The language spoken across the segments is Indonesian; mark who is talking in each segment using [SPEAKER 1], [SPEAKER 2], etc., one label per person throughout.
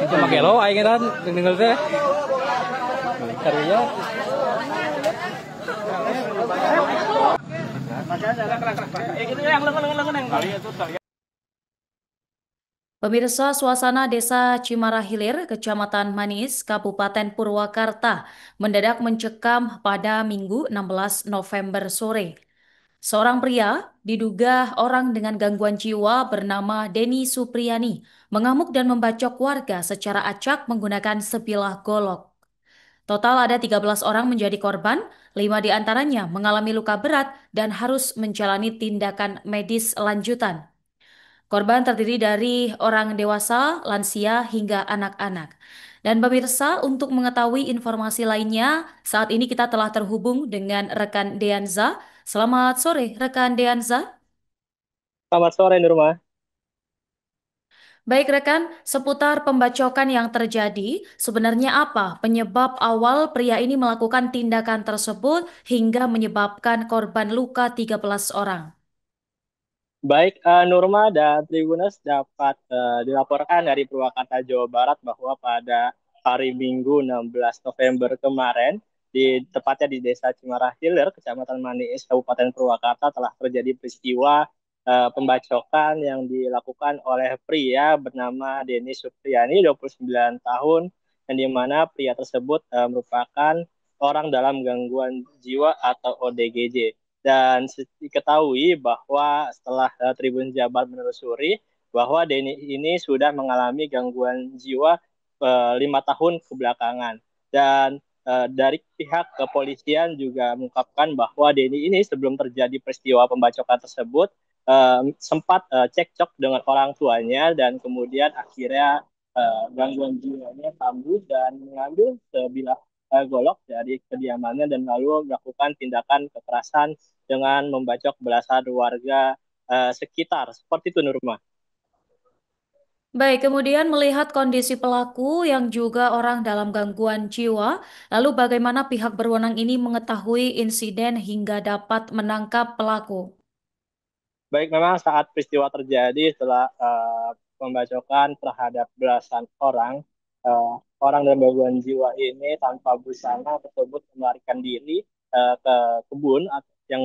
[SPEAKER 1] Makelo aing kan denger teh. Karunya
[SPEAKER 2] Pemirsa, suasana Desa Cimara Hilir, Kecamatan Manis, Kabupaten Purwakarta, mendadak mencekam pada Minggu 16 November sore. Seorang pria, diduga orang dengan gangguan jiwa bernama Denny Supriyani, mengamuk dan membacok warga secara acak menggunakan sebilah golok. Total ada 13 orang menjadi korban, 5 diantaranya mengalami luka berat dan harus menjalani tindakan medis lanjutan. Korban terdiri dari orang dewasa, lansia, hingga anak-anak. Dan pemirsa, untuk mengetahui informasi lainnya, saat ini kita telah terhubung dengan rekan Deanza. Selamat sore, rekan Deanza.
[SPEAKER 3] Selamat sore, Nurma.
[SPEAKER 2] Baik rekan, seputar pembacokan yang terjadi, sebenarnya apa penyebab awal pria ini melakukan tindakan tersebut hingga menyebabkan korban luka 13 orang?
[SPEAKER 3] Baik, Nurma dan Tribuners dapat dilaporkan dari Purwakarta, Jawa Barat bahwa pada hari Minggu 16 November kemarin, tepatnya di Desa Cimara Hilir, Kecamatan Manis, Kabupaten Purwakarta, telah terjadi peristiwa pembacokan yang dilakukan oleh pria bernama Denny Supriyani, 29 tahun, yang di mana pria tersebut merupakan orang dalam gangguan jiwa atau ODGJ. Dan diketahui bahwa setelah Tribun Jabar menelusuri bahwa Denny ini sudah mengalami gangguan jiwa 5 tahun kebelakangan. Dan dari pihak kepolisian juga mengungkapkan bahwa Denny ini sebelum terjadi peristiwa pembacokan tersebut sempat cekcok dengan orang tuanya dan kemudian akhirnya gangguan jiwanya kambuh dan mengambil sebilah golok dari kediamannya dan lalu melakukan tindakan kekerasan dengan membacok belasan warga sekitar. Seperti itu, Nurma.
[SPEAKER 2] Baik, kemudian melihat kondisi pelaku yang juga orang dalam gangguan jiwa, lalu bagaimana pihak berwenang ini mengetahui insiden hingga dapat menangkap pelaku?
[SPEAKER 3] Baik, memang saat peristiwa terjadi setelah pembacokan terhadap belasan orang, orang dalam gangguan jiwa ini tanpa busana tersebut melarikan diri ke kebun yang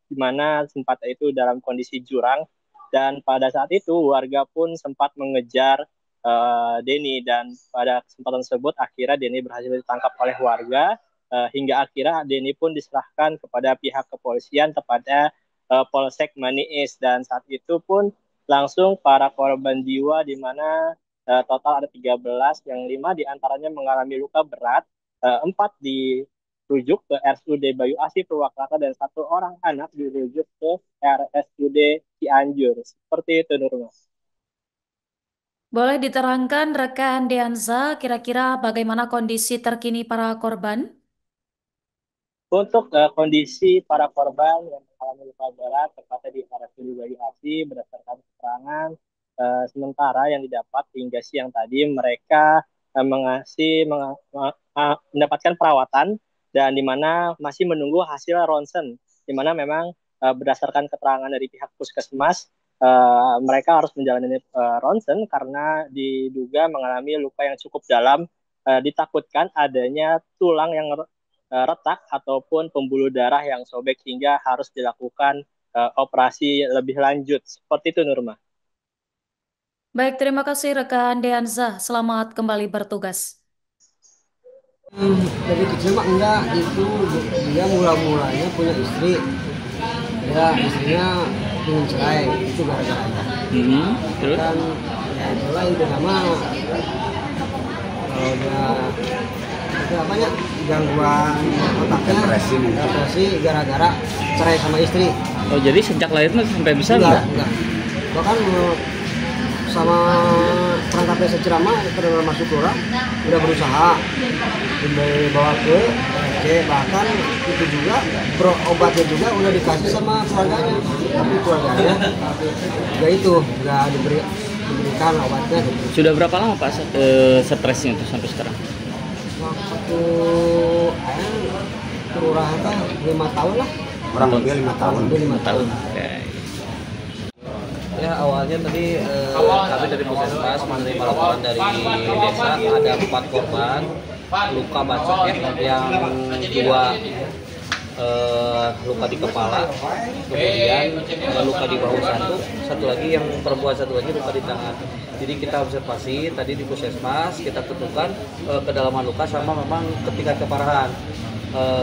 [SPEAKER 3] dimana tempat itu dalam kondisi jurang, dan pada saat itu warga pun sempat mengejar Denny, dan pada kesempatan tersebut akhirnya Denny berhasil ditangkap oleh warga hingga akhirnya Denny pun diserahkan kepada pihak kepolisian tepatnya Polsek Maniis, dan saat itu pun langsung para korban jiwa di mana total ada 13 yang 5 diantaranya mengalami luka berat, 4 dirujuk ke RSUD Bayu Asih Purwakarta dan 1 orang anak dirujuk ke RSUD Cianjur. Seperti itu, Nurma.
[SPEAKER 2] Boleh diterangkan rekan Deanza, kira-kira bagaimana kondisi terkini para korban?
[SPEAKER 3] Untuk kondisi para korban yang mengalami luka berat tepatnya di RSUD Bayu Asih, berdasarkan keterangan sementara yang didapat hingga siang tadi, mereka mendapatkan perawatan dan di mana masih menunggu hasil ronsen, di mana memang berdasarkan keterangan dari pihak puskesmas, mereka harus menjalani ronsen karena diduga mengalami luka yang cukup dalam, ditakutkan adanya tulang yang retak ataupun pembuluh darah yang sobek hingga harus dilakukan operasi lebih lanjut. Seperti itu, Nurma.
[SPEAKER 2] Baik, terima kasih rekan Deanza. Selamat kembali bertugas.
[SPEAKER 4] Dari kecil mah enggak, itu dia mula-mulanya punya istri, ya istrinya ingin cerai, itu gara-garanya.
[SPEAKER 1] terus
[SPEAKER 4] Dan ya itulah udah lama kalau dia itu apanya gangguan otaknya, depresi gara-gara cerai sama istri.
[SPEAKER 1] oh jadi sejak lahirnya sampai besar enggak?
[SPEAKER 4] Bahkan sama perangkat desa Cirama pada masuk orang udah berusaha dibawa ke RC, bahkan itu juga obatnya juga udah dikasih sama keluarganya, tapi keluarganya juga itu nggak diberikan obatnya.
[SPEAKER 1] Sudah berapa lama Pak stresnya itu sampai sekarang?
[SPEAKER 4] Waktu kelurahan 5 tahun lah,
[SPEAKER 5] kurang lebih 5 tahun.
[SPEAKER 4] lebih 5 tahun.
[SPEAKER 1] Oke.
[SPEAKER 4] Ya
[SPEAKER 5] Ya awalnya tadi kami dari Puskesmas menerima laporan dari desa ada 4 korban luka bacok ya, yang 2 luka di kepala, kemudian luka di bahu satu lagi yang perempuan satu lagi luka di tangan. Jadi kita observasi tadi di Puskesmas, kita tentukan kedalaman luka sama memang ketingkat keparahan.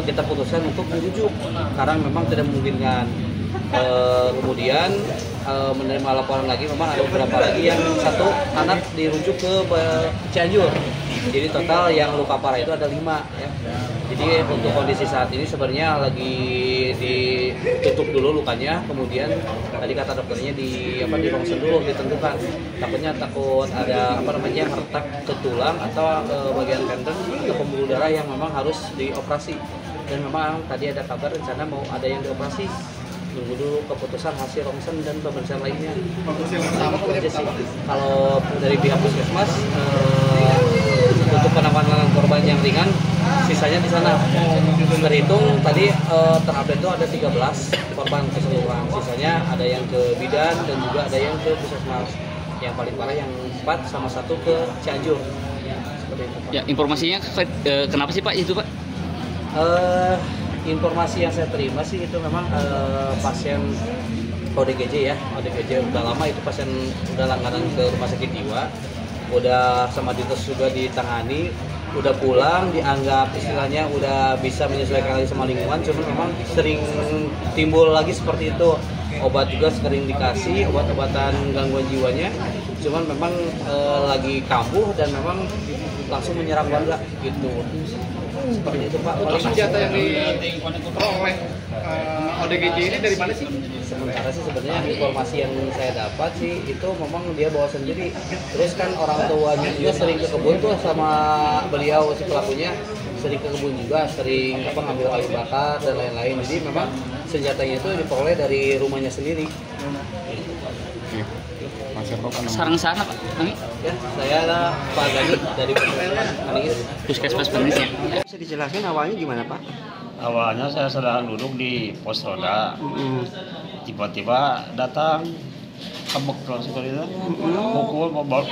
[SPEAKER 5] Kita putuskan untuk dirujuk karena memang tidak memungkinkan. Kemudian menerima laporan lagi, memang ada beberapa lagi yang satu anak dirujuk ke Cianjur. Jadi total yang luka parah itu ada 5 ya. Jadi untuk kondisi saat ini sebenarnya lagi ditutup dulu lukanya, kemudian tadi kata dokternya di rongsen dulu ditentukan. Takut ada retak ke tulang atau bagian tendon ke pembuluh darah yang memang harus dioperasi. Dan memang tadi ada kabar rencana mau ada yang dioperasi. Nunggu dulu keputusan hasil rongsen dan pemeriksaan lainnya. Aja sih. Kalau dari pihak Puskesmas untuk penanganan korban yang ringan, sisanya di sana. Terhitung tadi terupdate itu ada 13 korban keseluruhan. Sisanya ada yang ke bidan dan juga ada yang ke Puskesmas. Yang paling parah yang 4 sama 1 ke Cianjur. Seperti itu, Pak.
[SPEAKER 1] Ya, informasinya kenapa sih Pak itu Pak?
[SPEAKER 5] Informasi yang saya terima sih itu memang pasien ODGJ ya, ODGJ udah lama itu pasien udah langganan ke rumah sakit jiwa, udah sama dinas juga ditangani, udah pulang dianggap istilahnya udah bisa menyesuaikan lagi sama lingkungan, cuman memang sering timbul lagi seperti itu. Obat juga sering dikasih, obat-obatan gangguan jiwanya, cuman memang lagi kambuh dan memang langsung menyerang warga gitu. Seperti itu Pak.
[SPEAKER 6] Untuk senjata yang diperoleh ODGJ ini dari mana sih?
[SPEAKER 5] Sementara sih sebenarnya informasi yang saya dapat sih itu memang dia bawa sendiri. Terus kan orang tuanya juga sering ke kebun tuh sama beliau si pelakunya, sering ke kebun juga, sering ngambil kayu bakar dan lain-lain. Jadi memang senjatanya itu diperoleh dari rumahnya sendiri.
[SPEAKER 1] Sarang sana Pak? Kami?
[SPEAKER 5] Ya, saya Pak Gani dari
[SPEAKER 1] Puskesmas Manis ya.
[SPEAKER 4] Bisa dijelaskan awalnya gimana Pak?
[SPEAKER 7] Awalnya saya sedang duduk di pos roda, tiba-tiba datang kebek seperti itu, pukul, bolok.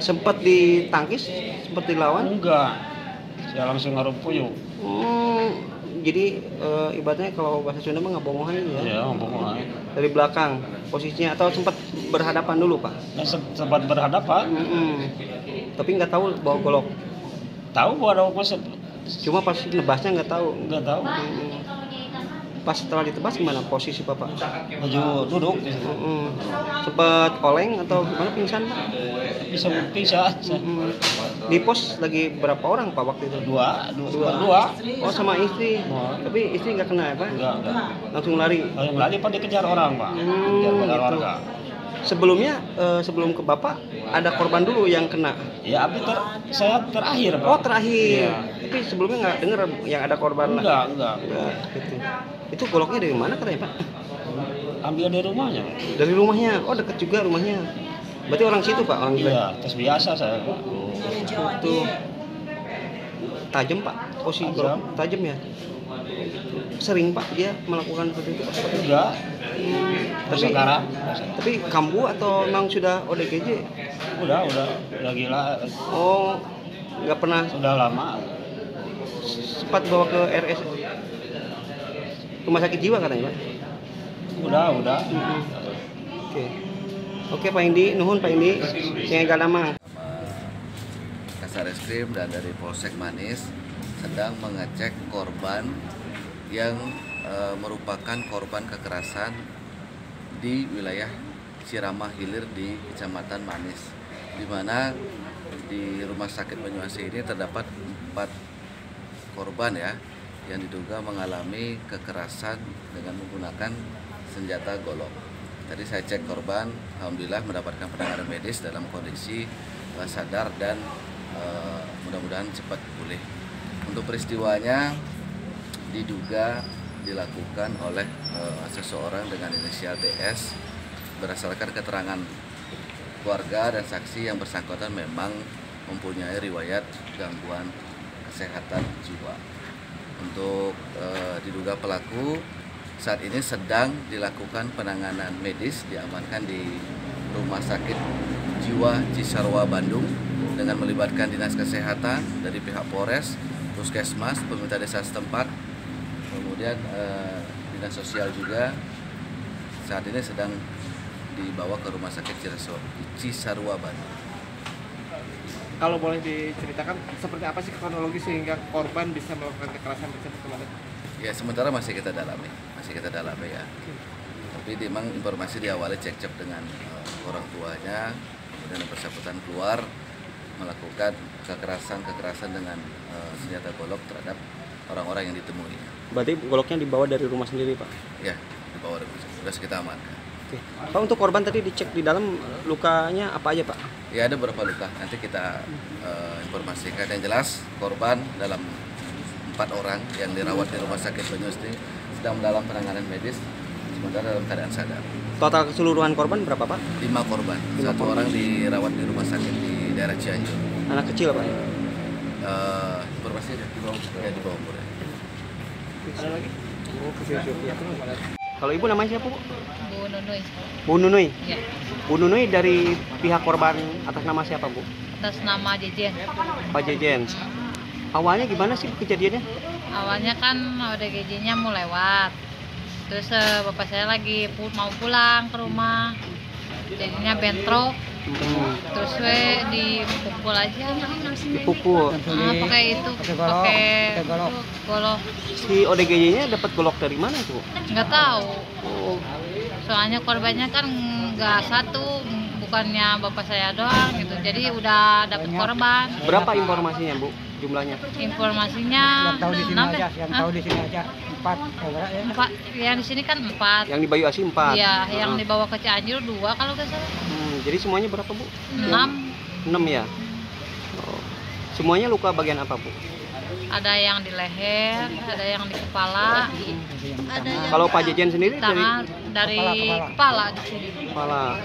[SPEAKER 4] Sempat ditangkis, sempat dilawan?
[SPEAKER 7] Enggak, saya langsung ngaruh puyuh.
[SPEAKER 4] Jadi ibaratnya kalau bahasa Sunda mah ngabongohan ya?
[SPEAKER 7] Ya, ngomong
[SPEAKER 4] Dari belakang posisinya atau sempat berhadapan dulu Pak?
[SPEAKER 7] ya, sempat berhadapan.
[SPEAKER 4] Tapi nggak tahu bawa golok?
[SPEAKER 7] Tahu bahwa ada konsep,
[SPEAKER 4] Cuma pas nebasnya nggak tahu?
[SPEAKER 7] nggak tahu.
[SPEAKER 4] Pas setelah ditebas gimana posisi Bapak?
[SPEAKER 7] Maju duduk,
[SPEAKER 4] Sempat oleng atau gimana, pingsan Pak?
[SPEAKER 7] bisa pisah.
[SPEAKER 4] Di pos lagi berapa orang Pak waktu itu?
[SPEAKER 7] Dua.
[SPEAKER 4] Oh sama istri? Tapi istri nggak kena ya Pak?
[SPEAKER 7] Enggak.
[SPEAKER 4] Langsung lari?
[SPEAKER 7] Yang lari Pak dikejar orang Pak, dikejar
[SPEAKER 4] Gitu.
[SPEAKER 7] warga.
[SPEAKER 4] Sebelumnya, sebelum ke Bapak, ada korban dulu yang kena?
[SPEAKER 7] Ya, saya terakhir Pak.
[SPEAKER 4] Oh terakhir?
[SPEAKER 7] Iya.
[SPEAKER 4] Tapi sebelumnya nggak dengar yang ada korban?
[SPEAKER 7] Enggak.
[SPEAKER 4] Gitu. Itu goloknya dari mana katanya Pak?
[SPEAKER 7] Ambil dari rumahnya.
[SPEAKER 4] Dari rumahnya? Oh deket juga rumahnya. Berarti orang situ Pak? Orang
[SPEAKER 7] Iya, tes biasa saya.
[SPEAKER 4] Itu tajam Pak? Posisi golok tajam ya? Sering Pak dia melakukan seperti itu Pak?
[SPEAKER 7] Enggak. Sekarang.
[SPEAKER 4] Tapi kambuh atau memang sudah ODGJ?
[SPEAKER 7] Udah gila.
[SPEAKER 4] Oh, nggak pernah
[SPEAKER 7] Sudah lama.
[SPEAKER 4] sempat bawa ke RS rumah sakit jiwa katanya Pak?
[SPEAKER 7] Udah.
[SPEAKER 4] Oke Pak Indi, nuhun Pak Indi, saya Galamang.
[SPEAKER 8] Kasareskrim dan dari Polsek Manis sedang mengecek korban yang merupakan korban kekerasan di wilayah Cirama Hilir di Kecamatan Manis, di mana di Rumah Sakit Banyuasin ini terdapat 4 korban ya yang diduga mengalami kekerasan dengan menggunakan senjata golok. Tadi saya cek korban, alhamdulillah mendapatkan penanganan medis dalam kondisi sadar dan mudah-mudahan cepat pulih. Untuk peristiwanya diduga dilakukan oleh seseorang dengan inisial DS berdasarkan keterangan keluarga dan saksi yang bersangkutan memang mempunyai riwayat gangguan kesehatan jiwa. Untuk diduga pelaku saat ini sedang dilakukan penanganan medis, diamankan di Rumah Sakit Jiwa Cisarua Bandung dengan melibatkan Dinas Kesehatan dari pihak Polres, Puskesmas, pemerintah desa setempat, kemudian Dinas Sosial juga. Saat ini sedang dibawa ke Rumah Sakit Cisarua Bandung.
[SPEAKER 6] Kalau boleh diceritakan seperti apa sih kronologi sehingga korban bisa melakukan kekerasan tersebut kemarin?
[SPEAKER 8] Ya, sementara masih kita dalami ya. Tapi memang informasi diawali cekcok dengan orang tuanya, kemudian yang bersangkutan keluar melakukan kekerasan dengan senjata golok terhadap orang-orang yang ditemui.
[SPEAKER 9] Berarti goloknya dibawa dari rumah sendiri, Pak?
[SPEAKER 8] Ya, dibawa dari rumah. Sudah kita amankan.
[SPEAKER 9] Oke. Pak, untuk korban tadi dicek di dalam lukanya apa aja, Pak?
[SPEAKER 8] Ya, ada beberapa luka. Nanti kita informasikan. Yang jelas korban dalam 4 orang yang dirawat di Rumah Sakit Banyumas ini sedang dalam penanganan medis, sementara dalam keadaan sadar.
[SPEAKER 9] Total keseluruhan korban berapa, Pak?
[SPEAKER 8] 5 korban. 1 orang dirawat di rumah sakit di daerah Cianjur.
[SPEAKER 9] Anak kecil, Pak?
[SPEAKER 8] Informasi di bawah umur.
[SPEAKER 6] Ada lagi?
[SPEAKER 9] Kalau Ibu namanya siapa, Bu?
[SPEAKER 10] Bu Nunui.
[SPEAKER 9] Bu Nunui?
[SPEAKER 10] Ya.
[SPEAKER 9] Bu Nunui dari pihak korban atas nama siapa, Bu?
[SPEAKER 10] Atas nama Jejen.
[SPEAKER 9] Pak Jejen. Awalnya gimana sih kejadiannya?
[SPEAKER 10] Awalnya kan ODGJ-nya mau lewat. Terus bapak saya lagi mau pulang ke rumah. Jadinya bentrok. Terus dipukul aja.
[SPEAKER 9] Dipukul?
[SPEAKER 10] Pakai itu. Pakai golok.
[SPEAKER 9] Si ODGJ-nya dapat golok dari mana itu?
[SPEAKER 10] Nggak tahu. Soalnya korbannya kan nggak satu, bukannya bapak saya doang gitu. Jadi udah dapat korban.
[SPEAKER 9] Berapa informasinya, Bu? Jumlahnya?
[SPEAKER 10] Informasinya
[SPEAKER 4] yang tahu di sini
[SPEAKER 10] 6
[SPEAKER 4] aja, yang tahu di sini aja 4.
[SPEAKER 10] 4. Yang di sini kan 4.
[SPEAKER 9] Yang di Bayu Asih 4.
[SPEAKER 10] Iya, yang dibawa ke Cianjur 2 kalau nggak salah.
[SPEAKER 9] Jadi semuanya berapa, Bu?
[SPEAKER 10] 6
[SPEAKER 9] ya. Semuanya luka bagian apa, Bu?
[SPEAKER 10] Ada yang di leher, ada yang di kepala.
[SPEAKER 9] Kalau Pak Jejen sendiri
[SPEAKER 10] dari kepala di sini.
[SPEAKER 9] Kepala.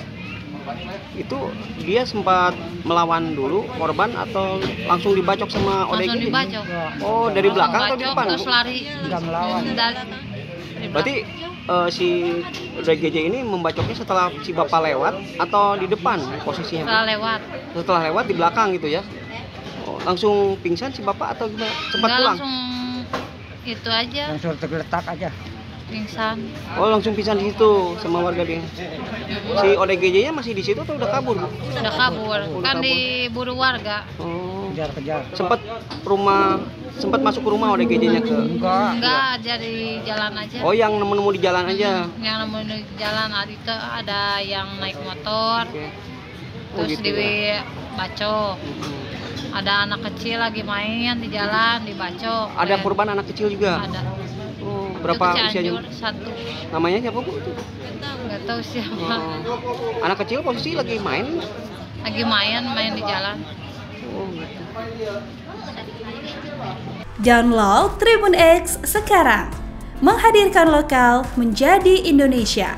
[SPEAKER 9] Itu dia sempat melawan dulu korban atau langsung dibacok sama ODGJ?
[SPEAKER 10] Langsung dibacok.
[SPEAKER 9] Oh, dari belakang atau di depan?
[SPEAKER 10] Terus lari.
[SPEAKER 4] Enggak melawan.
[SPEAKER 9] Berarti si ODGJ ini membacoknya setelah si bapak lewat atau di depan posisinya?
[SPEAKER 10] Setelah lewat.
[SPEAKER 9] Setelah lewat di belakang gitu ya? Oh, langsung pingsan si bapak atau gimana? Sempat
[SPEAKER 10] Enggak,
[SPEAKER 9] pulang?
[SPEAKER 10] langsung itu aja.
[SPEAKER 4] Langsung tergeletak aja.
[SPEAKER 10] Pingsan.
[SPEAKER 9] Oh, langsung pingsan di situ sama warga dia. Si ODGJ-nya masih di situ atau udah kabur?
[SPEAKER 10] Udah kabur. Kan diburu warga.
[SPEAKER 9] Oh.
[SPEAKER 4] Kejar.
[SPEAKER 9] Sempat masuk ke rumah ODGJ-nya ke?
[SPEAKER 10] Enggak, jadi jalan aja.
[SPEAKER 9] Oh, yang nemu-nemu di jalan aja.
[SPEAKER 10] Yang nemu di jalan itu ada yang naik motor.
[SPEAKER 9] Oke.
[SPEAKER 10] Terus
[SPEAKER 9] gitu
[SPEAKER 10] dibacok. Ada anak kecil lagi main di jalan dibacok.
[SPEAKER 9] Ada korban anak kecil juga?
[SPEAKER 10] Ada.
[SPEAKER 9] Oh, berapa usianya?
[SPEAKER 10] 1.
[SPEAKER 9] Namanya siapa, Bu?
[SPEAKER 10] Nggak tahu siapa.
[SPEAKER 9] Oh. Anak kecil posisi lagi main?
[SPEAKER 10] Lagi main di jalan.
[SPEAKER 9] Oh, gitu.
[SPEAKER 11] Download Tribun X sekarang. Menghadirkan lokal menjadi Indonesia.